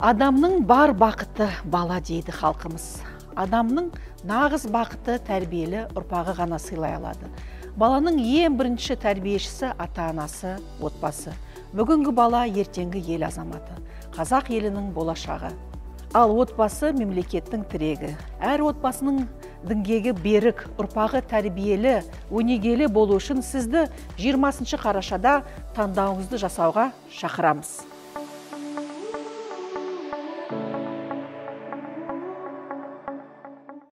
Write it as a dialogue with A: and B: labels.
A: Адамның бар бақыты бала дейді халқымыз. Адамның нағыз бақыты тәрбиелі ұрпағы ғана сыйлай алады. Баланың ең бірінші тәрбиешісі ата-анасы, отбасы. Бүгінгі бала ертеңгі ел азаматы, қазақ елінің болашағы. Ал отбасы мемлекеттің тірегі. Әр отбасының діңгегі берік, ұрпағы тәрбиелі, өнегелі болу үшін сізді 20 қарашада таңдауыңызды жасауға шақырамыз.